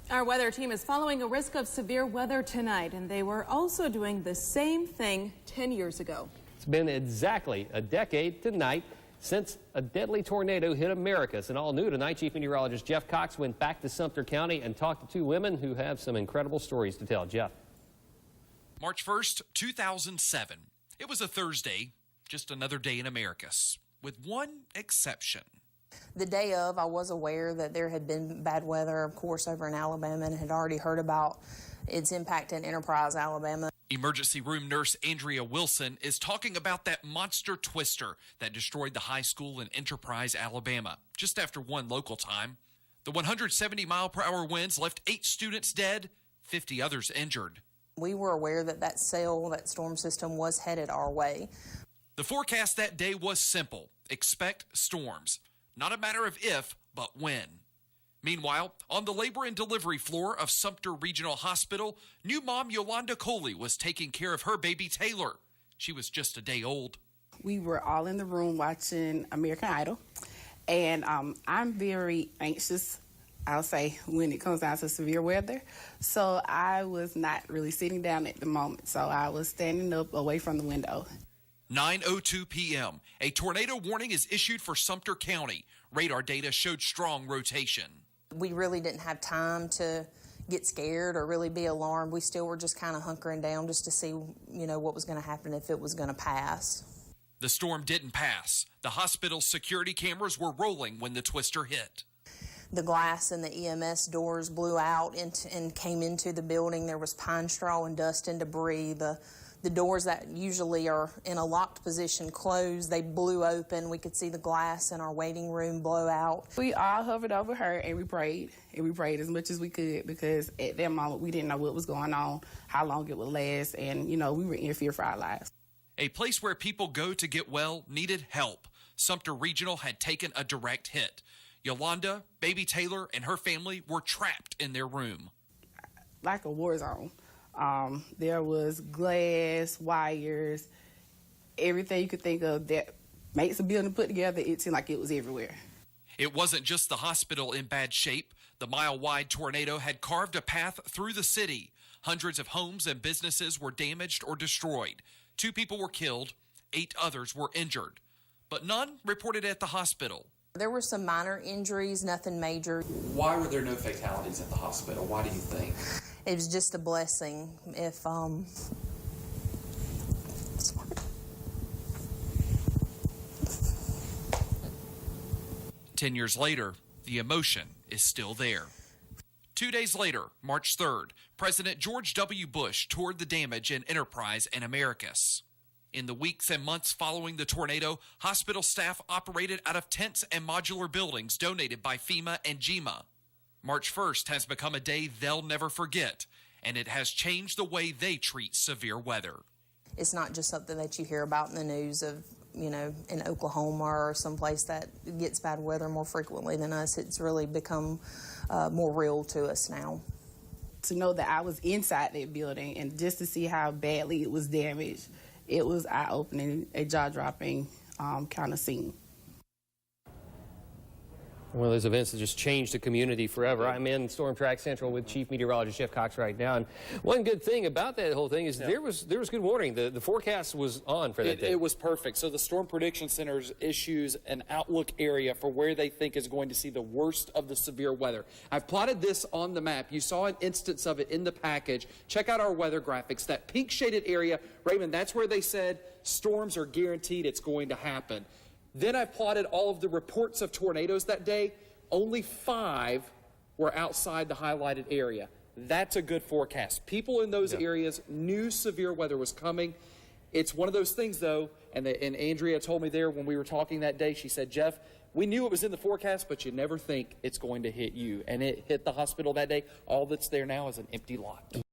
Our weather team is following a risk of severe weather tonight, and they were also doing the same thing 10 years ago. It's been exactly a decade tonight since a deadly tornado hit Americas. And all new tonight, Chief Meteorologist Jeff Cox went back to Sumter County and talked to two women who have some incredible stories to tell. Jeff. March 1st, 2007. It was a Thursday, just another day in Americas, with one exception. The day of, I was aware that there had been bad weather, of course, over in Alabama, and had already heard about its impact in Enterprise, Alabama. Emergency room nurse Andrea Wilson is talking about that monster twister that destroyed the high school in Enterprise, Alabama, just after 1 local time. The 170-mile-per-hour winds left 8 students dead, 50 others injured. We were aware that that storm system was headed our way. The forecast that day was simple. Expect storms. Not a matter of if, but when. Meanwhile, on the labor and delivery floor of Sumter Regional Hospital, new mom Yolanda Coley was taking care of her baby Taylor. She was just a day old. We were all in the room watching American Idol, and I'm very anxious, I'll say, when it comes down to severe weather. So I was not really sitting down at the moment, so I was standing up away from the window. 9:02 p.m. A tornado warning is issued for Sumter County. Radar data showed strong rotation. We really didn't have time to get scared or really be alarmed. We still were just kind of hunkering down just to see, what was going to happen, if it was going to pass. The storm didn't pass. The hospital's security cameras were rolling when the twister hit. The glass in the EMS doors blew out and came into the building. There was pine straw and dust and debris. The doors that usually are in a locked position closed. They blew open. We could see the glass in our waiting room blow out. We all hovered over her and we prayed as much as we could, because at that moment we didn't know what was going on, how long it would last, and we were in fear for our lives. A place where people go to get well needed help. Sumter Regional had taken a direct hit. Yolanda, baby Taylor, and her family were trapped in their room. Like a war zone. There was glass, wires, everything you could think of that makes a building put together. It seemed like it was everywhere. It wasn't just the hospital in bad shape. The mile-wide tornado had carved a path through the city. Hundreds of homes and businesses were damaged or destroyed. 2 people were killed, 8 others were injured, but none reported at the hospital. There were some minor injuries, nothing major. Why were there no fatalities at the hospital? Why do you think? It was just a blessing. If 10 years later, the emotion is still there. 2 days later, March 3rd, President George W. Bush toured the damage in Enterprise and Americas. In the weeks and months following the tornado, hospital staff operated out of tents and modular buildings donated by FEMA and GEMA. March 1st has become a day they'll never forget, and it has changed the way they treat severe weather. It's not just something that you hear about in the news of, in Oklahoma or someplace that gets bad weather more frequently than us. It's really become more real to us now. To know that I was inside that building and just to see how badly it was damaged, it was eye-opening, a jaw-dropping kind of scene. One of those events that just changed the community forever. I'm in Storm Track Central with Chief Meteorologist Jeff Cox right now. And one good thing about that whole thing is there was good warning. The forecast was on for that day. It was perfect. So the Storm Prediction Center issues an outlook area for where they think is going to see the worst of the severe weather. I've plotted this on the map. You saw an instance of it in the package. Check out our weather graphics. That pink shaded area, Raymond, that's where they said storms are guaranteed it's going to happen. Then I plotted all of the reports of tornadoes that day. Only 5 were outside the highlighted area. That's a good forecast. People in those areas knew severe weather was coming. It's one of those things, though, and Andrea told me there when we were talking that day, she said, Jeff, we knew it was in the forecast, but you never think it's going to hit you. And it hit the hospital that day. All that's there now is an empty lot.